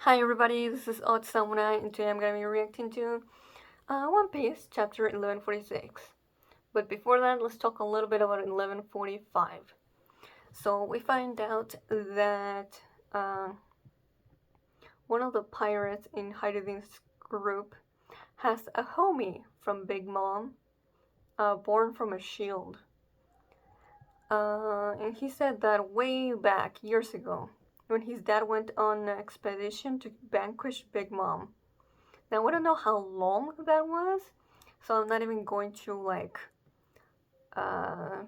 Hi everybody, this is Odd Samurai and today I'm going to be reacting to One Piece chapter 1146. But before that, let's talk a little bit about 1145. So we find out that one of the pirates in Hyrudi's group has a homie from Big Mom, born from a shield. And he said that way back years ago when his dad went on an expedition to vanquish Big Mom. Now I don't know how long that was, so I'm not even going to uh,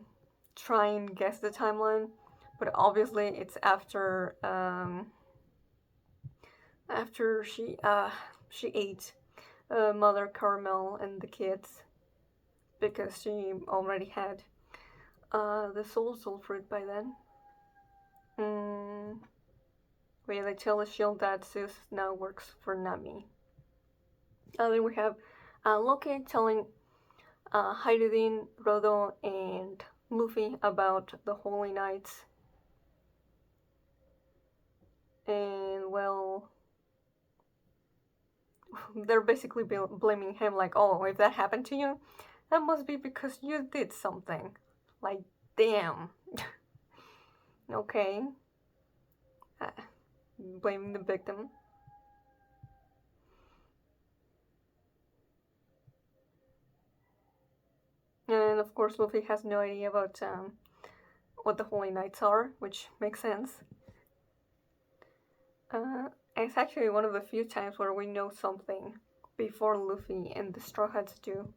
try and guess the timeline. But obviously, it's after she ate Mother Caramel and the kids because she already had the soul fruit by then. Mm, but yeah, they tell the shield that Zeus now works for Nami. Then we have Loki telling Hyrudin, Rodo, and Luffy about the Holy Knights. And well, they're basically blaming him, like, oh, if that happened to you, that must be because you did something. Like, damn. Okay. Uh, Blaming the victim. And of course, Luffy has no idea about what the Holy Knights are, which makes sense. It's actually one of the few times where we know something before Luffy and the Straw Hats do.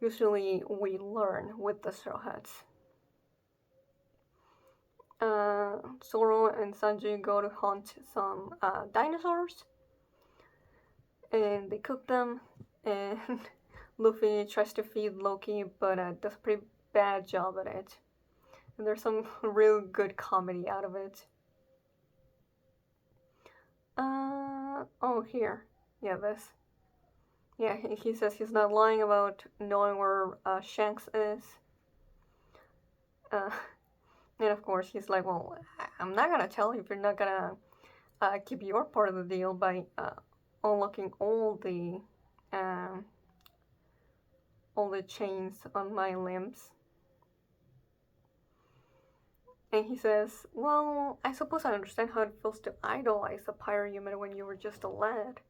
Usually we learn with the Straw Hats. Zoro and Sanji go to hunt some dinosaurs, and they cook them, and Luffy tries to feed Loki, but does a pretty bad job at it. And there's some real good comedy out of it. Oh, here. Yeah, this. Yeah, he says he's not lying about knowing where Shanks is. Uh, and of course, he's like, well, I'm not gonna tell you if you're not gonna keep your part of the deal by unlocking um, all the chains on my limbs. And he says, well, I suppose I understand how it feels to idolize a pirate you met when you were just a lad.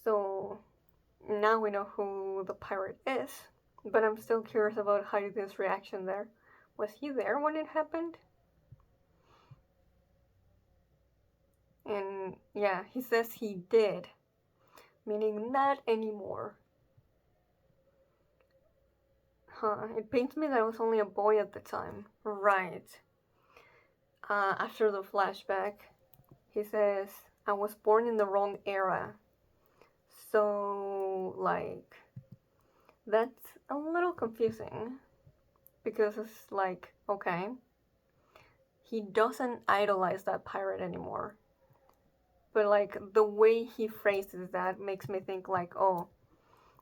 So now we know who the pirate is, but I'm still curious about Hayden's reaction there. Was he there when it happened? And yeah, he says he did, meaning not anymore. Huh, it pains me that I was only a boy at the time. Right. After the flashback, he says, I was born in the wrong era. So, like, that's a little confusing. Because it's like, okay, he doesn't idolize that pirate anymore. But, like, the way he phrases that makes me think, like, oh,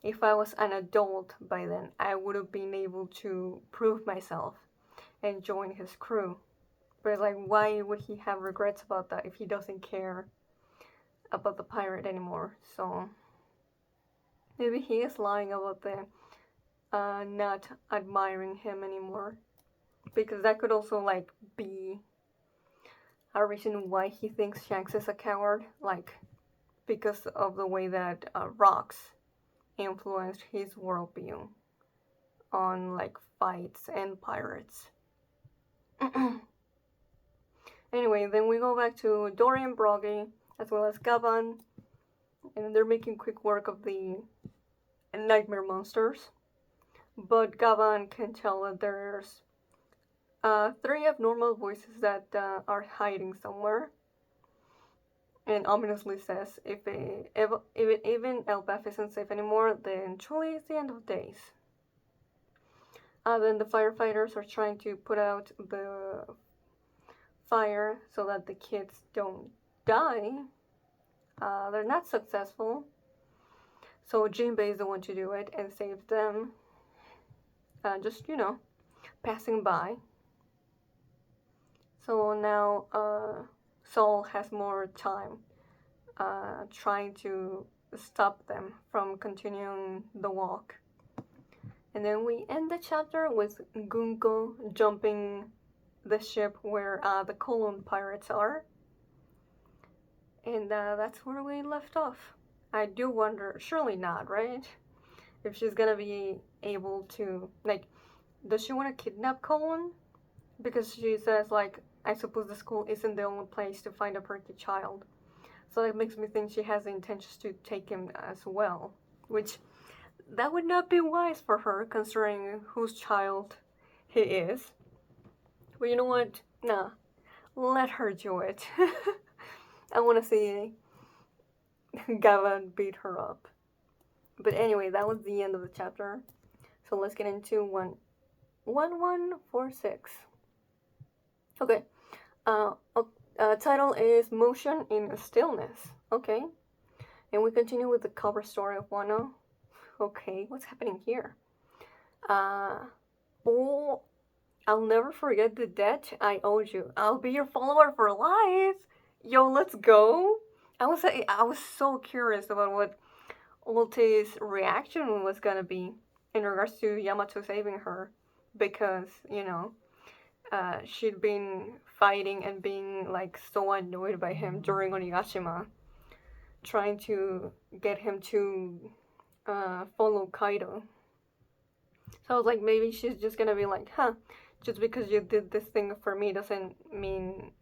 if I was an adult by then, I would have been able to prove myself and join his crew. But it's like, why would he have regrets about that if he doesn't care about the pirate anymore? So maybe he is lying about the not admiring him anymore, because that could also like be a reason why he thinks Shanks is a coward, like because of the way that rocks influenced his worldview on like fights and pirates. Anyway, then we go back to Dory and Broggy, as well as Gavan, and they're making quick work of the nightmare monsters. But Gavan can tell that there's three abnormal voices that are hiding somewhere. And ominously says, if even Elbaf isn't safe anymore, then truly it's the end of days. Then the firefighters are trying to put out the fire so that the kids don't die. They're not successful. So Jinbei is the one to do it and save them. Just, passing by. So now Saul has more time trying to stop them from continuing the walk. And then we end the chapter with Gunko jumping the ship where the Collun pirates are. And that's where we left off. I do wonder, surely not, right? If she's gonna be able to, like, does she want to kidnap Collun? Because she says, like, I suppose the school isn't the only place to find a pretty child. So that makes me think she has the intentions to take him as well. Which, that would not be wise for her, considering whose child he is. But you know what? Nah, let her do it. I want to see Gavin beat her up. But anyway, that was the end of the chapter. So let's get into 1146. Okay. Title is Motion in Stillness. Okay. And we continue with the cover story of Wano. Okay, what's happening here? Oh, I'll never forget the debt I owed you. I'll be your follower for life. Yo, let's go. I was so curious about what Ulte's reaction was gonna be in regards to Yamato saving her, because, you know, she'd been fighting and being like so annoyed by him during Onigashima, trying to get him to follow Kaido. So I was like, maybe she's just gonna be like, huh, just because you did this thing for me doesn't mean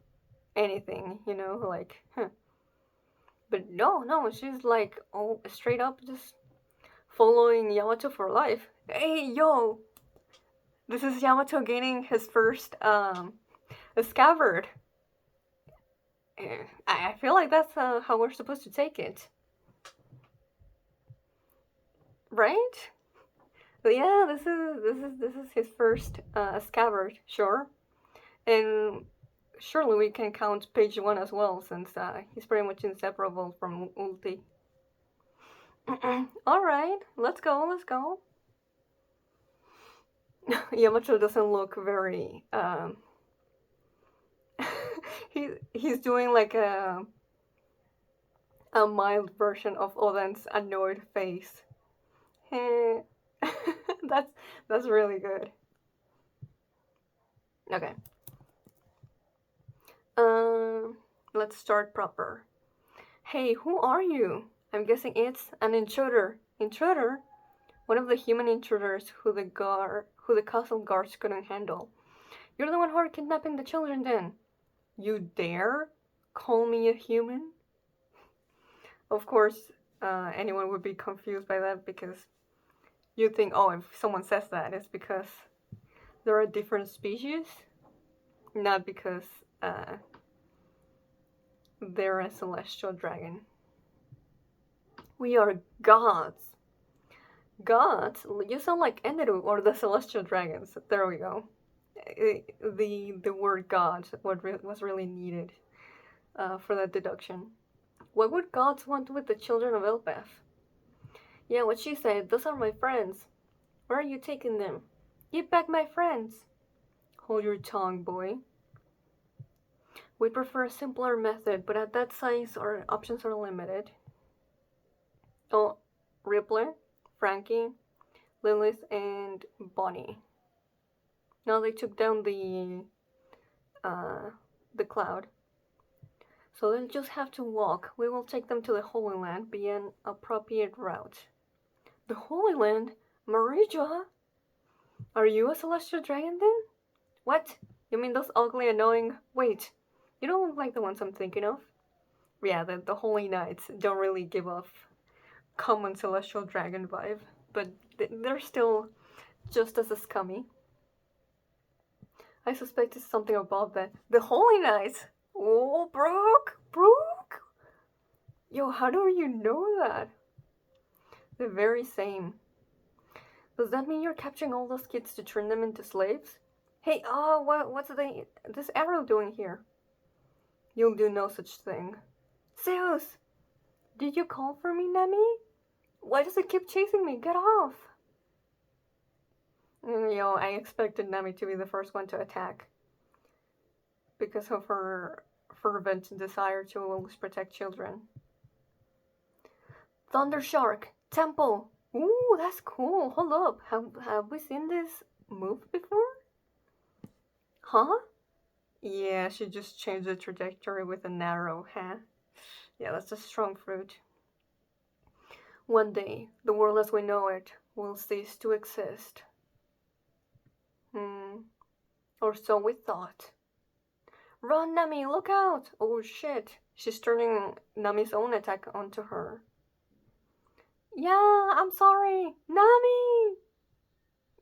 anything, you know, like, huh. But no, she's like, oh, straight up just following Yamato for life. Hey, yo! This is Yamato gaining his first, scabbard. I feel like that's how we're supposed to take it. Right? But yeah, this is his first scabbard, sure. And surely we can count page 1 as well, since he's pretty much inseparable from Ulti. Alright, let's go. Yamato doesn't look very, he's doing like a mild version of Oden's annoyed face. That's really good. Okay. Let's start proper. Hey, who are you? I'm guessing it's an intruder. Intruder? One of the human intruders who the castle guards couldn't handle. You're the one who are kidnapping the children then. You dare call me a human? Of course, anyone would be confused by that, because you'd think, oh, if someone says that, it's because they're a different species, not because they're a celestial dragon. We are gods. Gods? You sound like Enderu or the celestial dragons. There we go. The word god was really needed for that deduction. What would gods want with the children of Elbaf? Yeah, what she said. Those are my friends. Where are you taking them? Give back my friends. Hold your tongue, boy. We prefer a simpler method, but at that size our options are limited. Oh, Rippler, Frankie, Lilith, and Bonnie. Now they took down the cloud. So they'll just have to walk. We will take them to the Holy Land, be an appropriate route. The Holy Land? Marija? Are you a celestial dragon then? What? You mean those ugly, annoying... Wait, you don't look like the ones I'm thinking of. Yeah, the Holy Knights don't really give off common celestial dragon vibe, but they're still just as scummy. I suspect it's something above that. The Holy Knights! Oh, Brooke! Yo, how do you know that? The very same. Does that mean you're capturing all those kids to turn them into slaves? Hey, what's this arrow doing here? You'll do no such thing. Zeus! Did you call for me, Nami? Why does it keep chasing me? Get off! Yo, I expected Nami to be the first one to attack, because of her fervent desire to always protect children. Thunder Shark Temple. Ooh, that's cool. Hold up. Have we seen this move before? Huh? Yeah, she just changed the trajectory with an arrow, huh? Yeah, that's a strong fruit. One day, the world as we know it will cease to exist. Or so we thought. Run, Nami, look out! Oh shit, she's turning Nami's own attack onto her. Yeah, I'm sorry, Nami!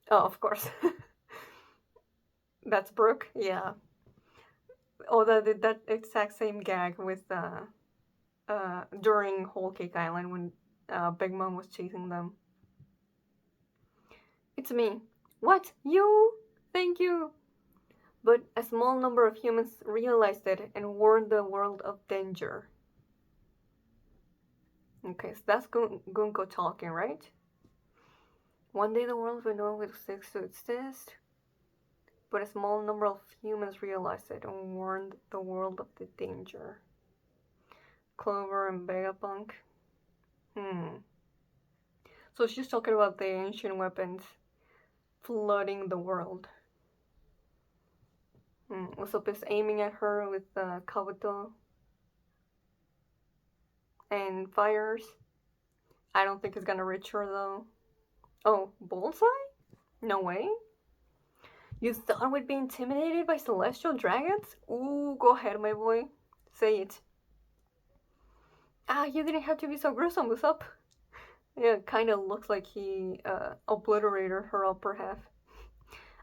Oh, of course. That's Brooke, yeah. Oh, that exact same gag with during Whole Cake Island when Big Mom was chasing them. It's me. What? You? Thank you. But a small number of humans realized it and warned the world of danger. Okay, so that's Gunko talking, right? One day the world will know it cease to exist, but a small number of humans realized it and warned the world of the danger. Clover and Vegapunk. So she's talking about the ancient weapons flooding the world. Usopp is aiming at her with Kabuto and fires. I don't think it's gonna reach her though. Oh, bullseye? No way. You thought we'd be intimidated by celestial dragons? Ooh, go ahead, my boy. Say it. You didn't have to be so gruesome, Usopp. Yeah, it kinda looks like he obliterated her upper half.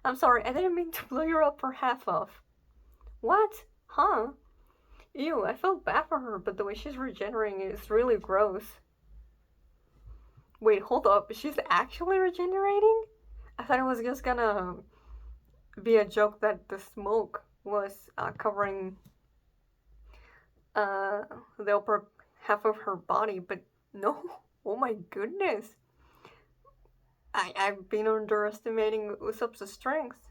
I'm sorry, I didn't mean to blow your upper half off. What? Huh? Ew, I felt bad for her, but the way she's regenerating is really gross. Wait, hold up, she's actually regenerating? I thought it was just gonna be a joke that the smoke was covering the upper half of her body, but no. Oh my goodness. I've been underestimating Usopp's strength.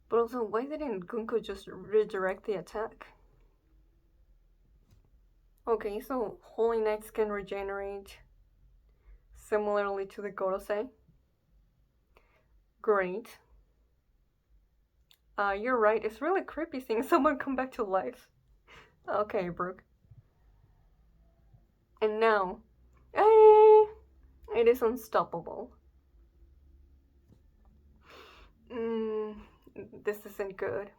But also, why didn't Gunko just redirect the attack? Okay, so Holy Knights can regenerate similarly to the Gorosei. Great. You're right, it's really creepy seeing someone come back to life. Okay, Brooke. And now, it is unstoppable. This isn't good.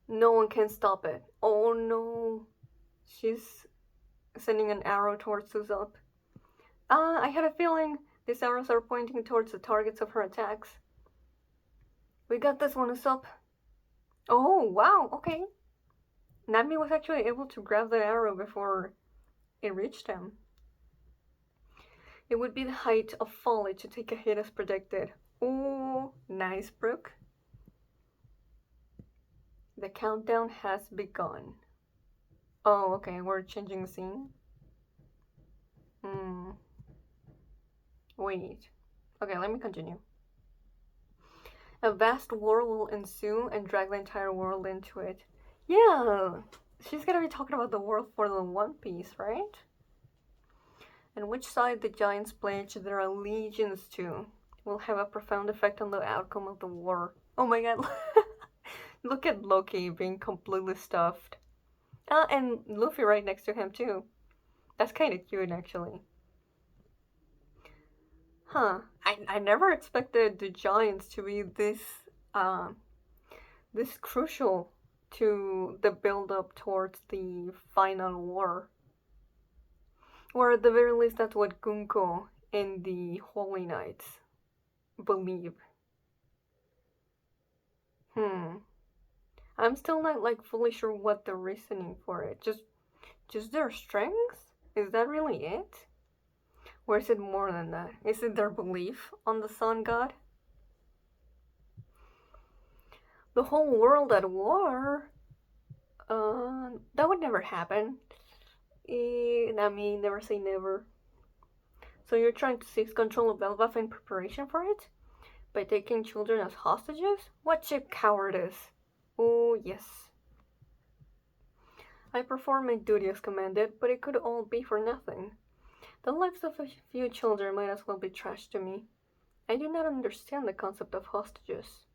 No one can stop it. Oh no. She's sending an arrow towards Usopp. I had a feeling these arrows are pointing towards the targets of her attacks. We got this one, Usopp. Oh, wow, okay. Nami was actually able to grab the arrow before it reached him. It would be the height of folly to take a hit as predicted. Ooh, nice, Brooke. The countdown has begun. Oh, okay, we're changing the scene. Wait. Okay, let me continue. A vast war will ensue and drag the entire world into it. Yeah, she's gonna be talking about the world for the One Piece, right? And which side the giants pledge their allegiance to will have a profound effect on the outcome of the war. Oh my god, look at Loki being completely stuffed. And Luffy right next to him too. That's kind of cute, actually. Huh. I never expected the giants to be this crucial to the build-up towards the final war. Or at the very least, that's what Gunko and the Holy Knights believe. I'm still not fully sure what the reasoning for it. Just their strength? Is that really it? Or is it more than that? Is it their belief on the sun god? The whole world at war? That would never happen. Never say never. So you're trying to seize control of Belbaf in preparation for it? By taking children as hostages? What cheap cowardice? Oh, yes. I performed my duty as commanded, but it could all be for nothing. The lives of a few children might as well be trash to me. I do not understand the concept of hostages.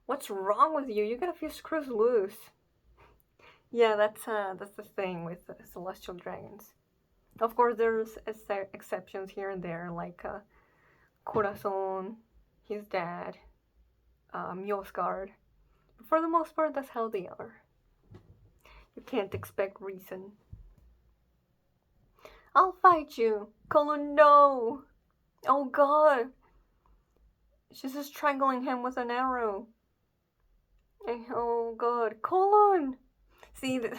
What's wrong with you? You got a few screws loose. Yeah, that's the thing with celestial dragons. Of course, there's exceptions here and there, like Corazon, his dad, Mjosgard. But for the most part, that's how they are. You can't expect reason. I'll fight you! Collun, no! Oh god! She's just strangling him with an arrow. And, oh god, Collun! See, this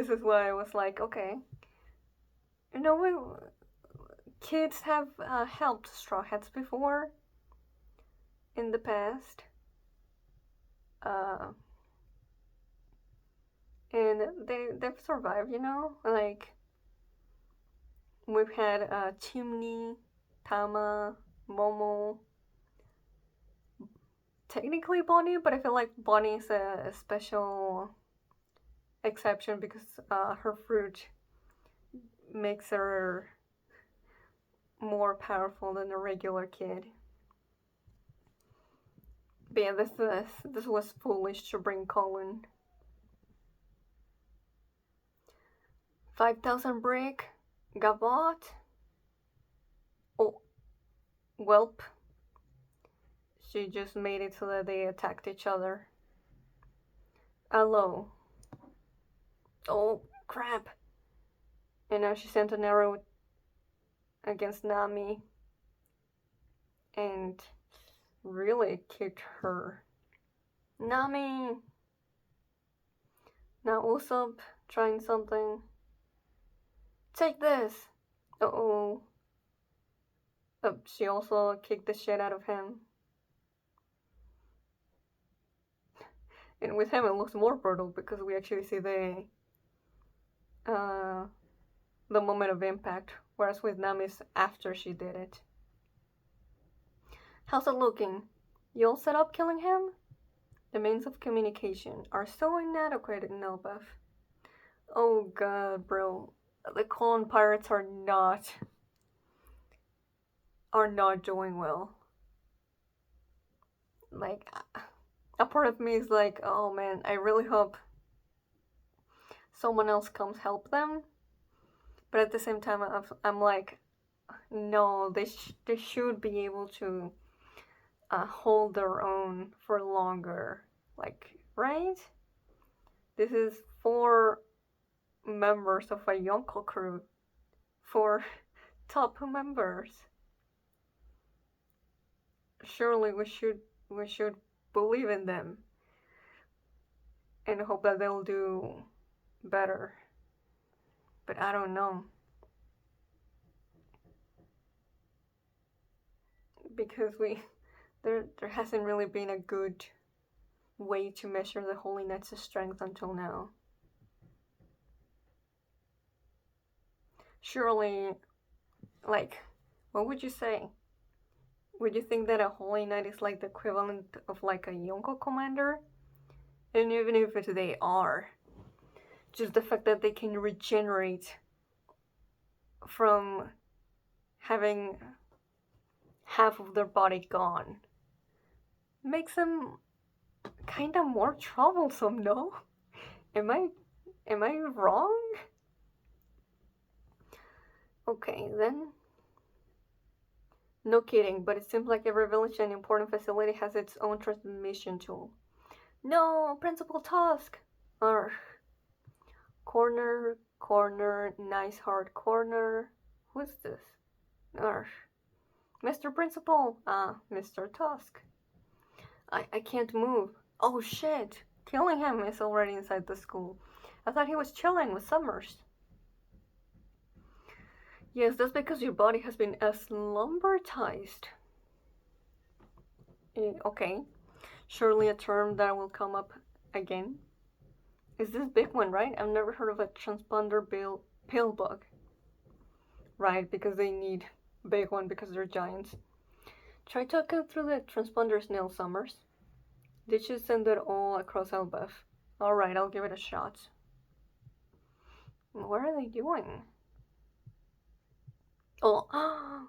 is why I was like, okay. You know, kids have helped Straw Hats before in the past. And they've survived, you know? Like, we've had Chimney, Tama, Momo. Technically Bonnie, but I feel like Bonnie is a special exception because her fruit makes her more powerful than a regular kid. But yeah, this was foolish to bring Collun. 5,000 brick, Gabot. Oh, Welp. She just made it so that they attacked each other. Hello. Oh, crap. And now she sent an arrow against Nami. And really kicked her. Nami! Now Usopp trying something. Take this! Uh-oh. She also kicked the shit out of him. And with him it looks more brutal because we actually see the moment of impact. Whereas with Nami's after she did it. How's it looking? You all set up killing him? The means of communication are so inadequate in Elbaf. Oh god, bro. The Collun pirates are not doing well. Like, a part of me is like, oh man, I really hope someone else comes help them. But at the same time, I'm like, no, they should be able to hold their own for longer. Like, right? This is 4 members of a Yonko crew. 4 top members. Surely we should believe in them and hope that they'll do better. But I don't know. Because there hasn't really been a good way to measure the Holy Knight's strength until now. Surely, like, what would you say? Would you think that a Holy Knight is like the equivalent of like a Yonko commander? And even if they are, just the fact that they can regenerate from having half of their body gone makes them kind of more troublesome, no? Am I wrong? Okay, then. No kidding, but it seems like every village and important facility has its own transmission tool. No, Principal Tusk! Arrgh. Corner, nice hard corner. Who's this? Arrgh. Mr. Principal! Ah, Mr. Tusk. I can't move. Oh shit! Killing him is already inside the school. I thought he was chilling with Sommers. Yes, that's because your body has been slumbertized. Okay. Surely a term that will come up again. Is this big one, right? I've never heard of a transponder pill bug. Right, because they need a big one because they're giants. Try talking through the transponders, Neil Sommers. Did you send it all across Elbeuf? Alright, I'll give it a shot. What are they doing? Oh,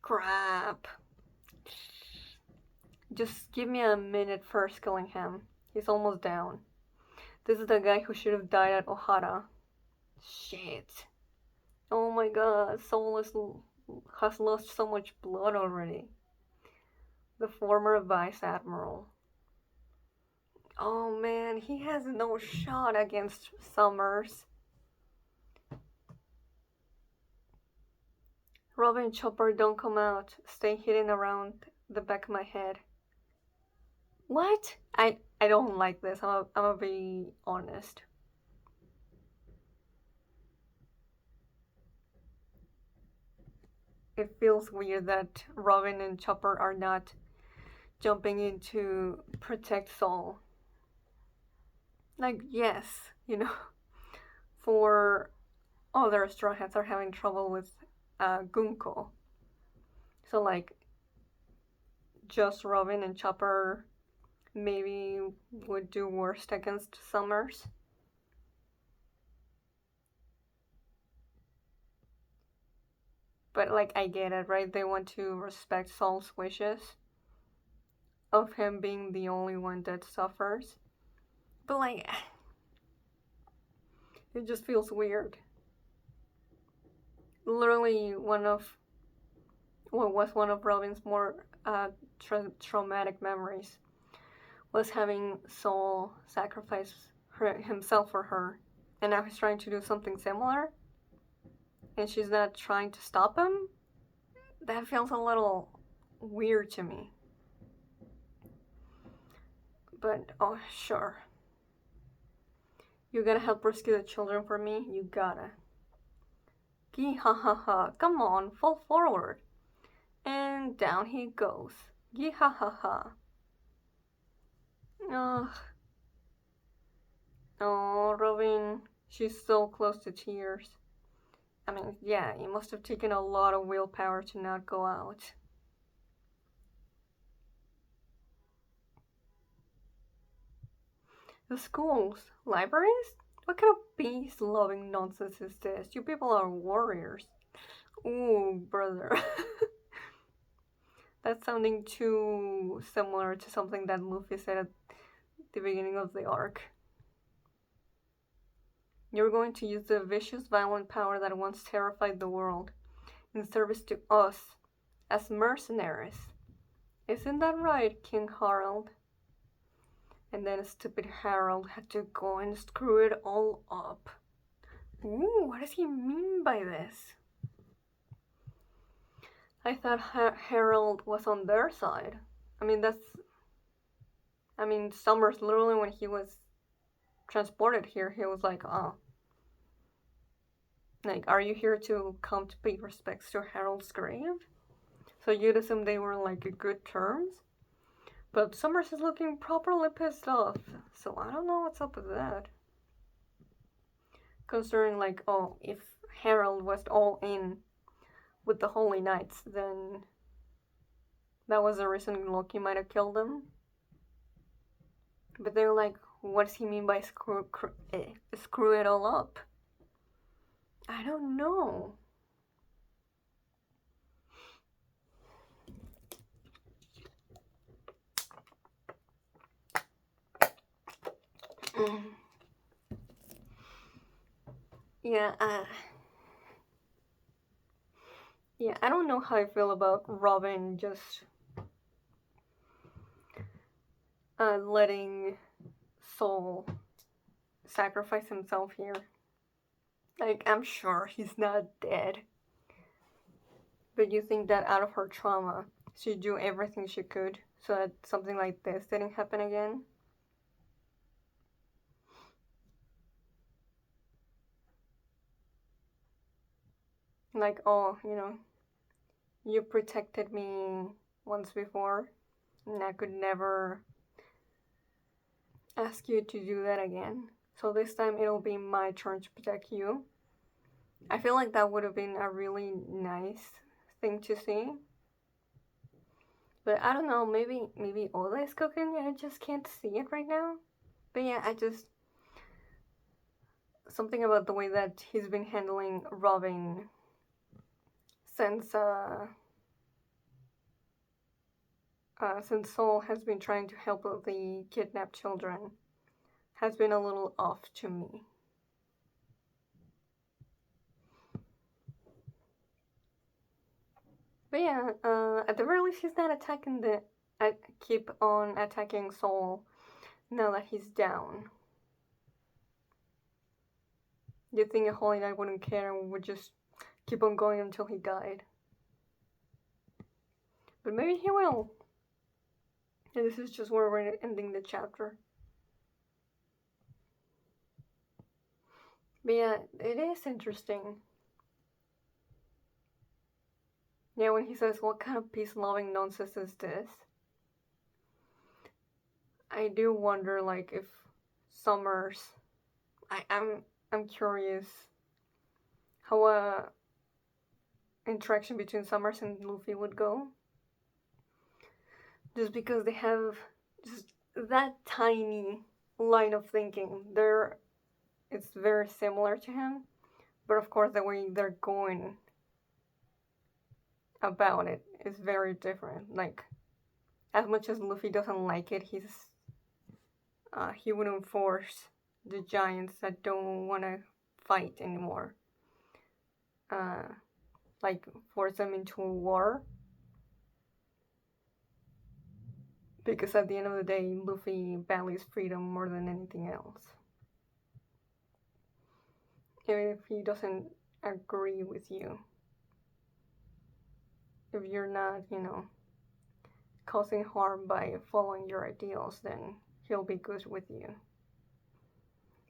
crap. Just give me a minute first, Killingham. He's almost down. This is the guy who should have died at Ohara. Shit. Oh my god, Saul has lost so much blood already. The former Vice Admiral. Oh man, he has no shot against Sommers. Robin, Chopper, don't come out. Stay hidden around the back of my head. What? I don't like this. I'm gonna be honest. It feels weird that Robin and Chopper are not jumping in to protect Saul. Like, yes, for other Straw Hats are having trouble with Gunko. So, like, just Robin and Chopper maybe would do worst against Sommers. But, like, I get it, right? They want to respect Saul's wishes of him being the only one that suffers. But, like, it just feels weird. Literally, one of Robin's more traumatic memories was having Saul sacrifice himself for her, and now he's trying to do something similar, and she's not trying to stop him. That feels a little weird to me. But, oh, sure. You gotta help rescue the children for me? You gotta. Gee ha ha ha, come on, fall forward. And down he goes. Gee ha ha ha. Ugh. Oh, Robin, she's so close to tears. I mean, yeah, it must have taken a lot of willpower to not go out. The schools? Libraries? What kind of peace-loving nonsense is this? You people are warriors. Ooh, brother. That's sounding too similar to something that Luffy said at the beginning of the arc. You're going to use the vicious, violent power that once terrified the world in service to us as mercenaries. Isn't that right, King Harald? And then stupid Harold had to go and screw it all up. Ooh, what does he mean by this? I thought Harold was on their side. Sommers, literally when he was transported here, he was like, oh. Like, are you here to come to pay respects to Harold's grave? So you'd assume they were, like, in good terms? But Sommers is looking properly pissed off, so I don't know what's up with that. Considering, like, oh, if Harold was all in with the Holy Knights, then that was the reason Loki might have killed them. But they're like, what does he mean by screw it all up? I don't know. Yeah, I don't know how I feel about Robin just letting Saul sacrifice himself here. Like, I'm sure he's not dead. But you think that out of her trauma, she'd do everything she could so that something like this didn't happen again? Like, oh, you protected me once before, and I could never ask you to do that again. So this time it'll be my turn to protect you. I feel like that would have been a really nice thing to see. But I don't know, maybe Ola is cooking and I just can't see it right now. But yeah, I just something about the way that he's been handling Robin since since Saul has been trying to help the kidnapped children has been a little off to me. But yeah, at the very least, he's not attacking the. I keep on attacking Saul now that he's down. You'd think a Holy Knight wouldn't care and would just keep on going until he died. But maybe he will. And this is just where we're ending the chapter. But yeah, it is interesting. Yeah, when he says, "What kind of peace-loving nonsense is this?" I do wonder, like, if Sommers. I'm curious how a interaction between Sommers and Luffy would go. Just because they have just that tiny line of thinking. It's very similar to him, but of course the way they're going about it is very different. Like, as much as Luffy doesn't like it, he wouldn't force the giants that don't want to fight anymore. Like force them into a war. Because at the end of the day, Luffy values freedom more than anything else. Even if he doesn't agree with you. If you're not, causing harm by following your ideals, then he'll be good with you.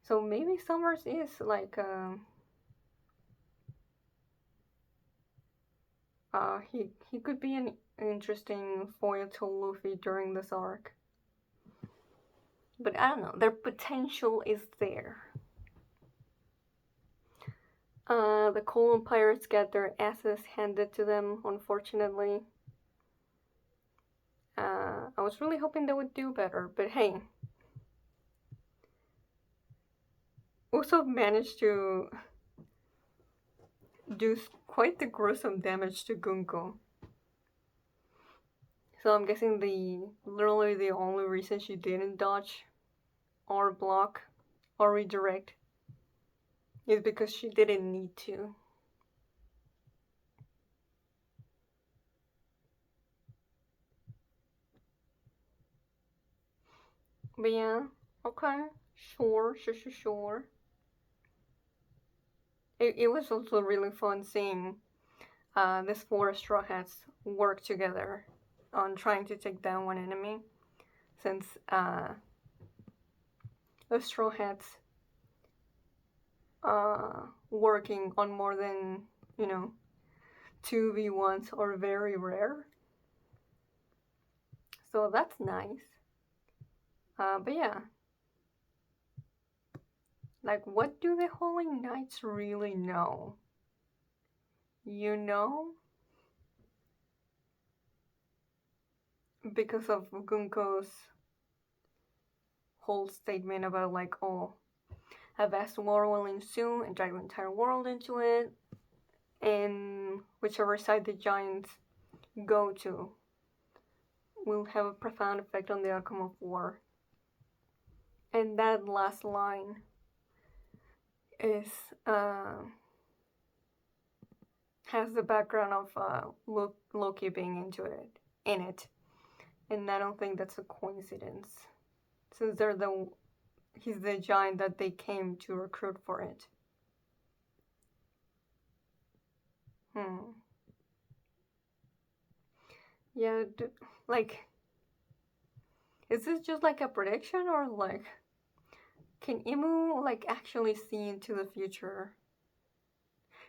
So maybe Sommers is like he could be an interesting foil to Luffy during this arc. But I don't know, their potential is there. The Collun pirates get their asses handed to them, unfortunately. I was really hoping they would do better, but hey. Usopp managed to do quite the gruesome damage to Gunko. So I'm guessing literally the only reason she didn't dodge or block or redirect is because she didn't need to. But yeah, okay, sure. It was also really fun seeing these four Straw Hats work together on trying to take down one enemy, since the Straw Hats working on more than 2v1s are very rare, so that's nice. But yeah, like, what do the Holy Knights really know? Because of Gunko's whole statement about, like, oh, a vast war will ensue and drag the entire world into it, and whichever side the giants go to will have a profound effect on the outcome of war. And that last line is has the background of Loki being in it, and I don't think that's a coincidence, since he's the giant that they came to recruit for it. Yeah, like, is this just like a prediction, or like, can Imu like actually see into the future?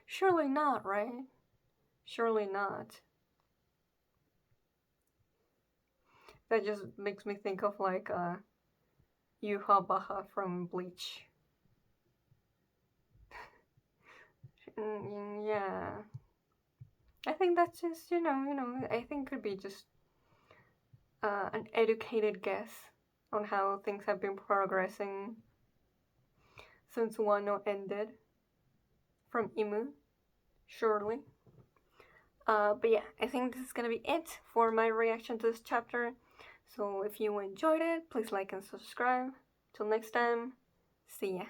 Surely not, right? Surely not. That just makes me think of like Yuha Baha from Bleach. Yeah. I think that's just, I think could be just an educated guess on how things have been progressing since Wano ended from Imu, surely. But yeah, I think this is gonna be it for my reaction to this chapter. So if you enjoyed it, please like and subscribe. Till next time, see ya.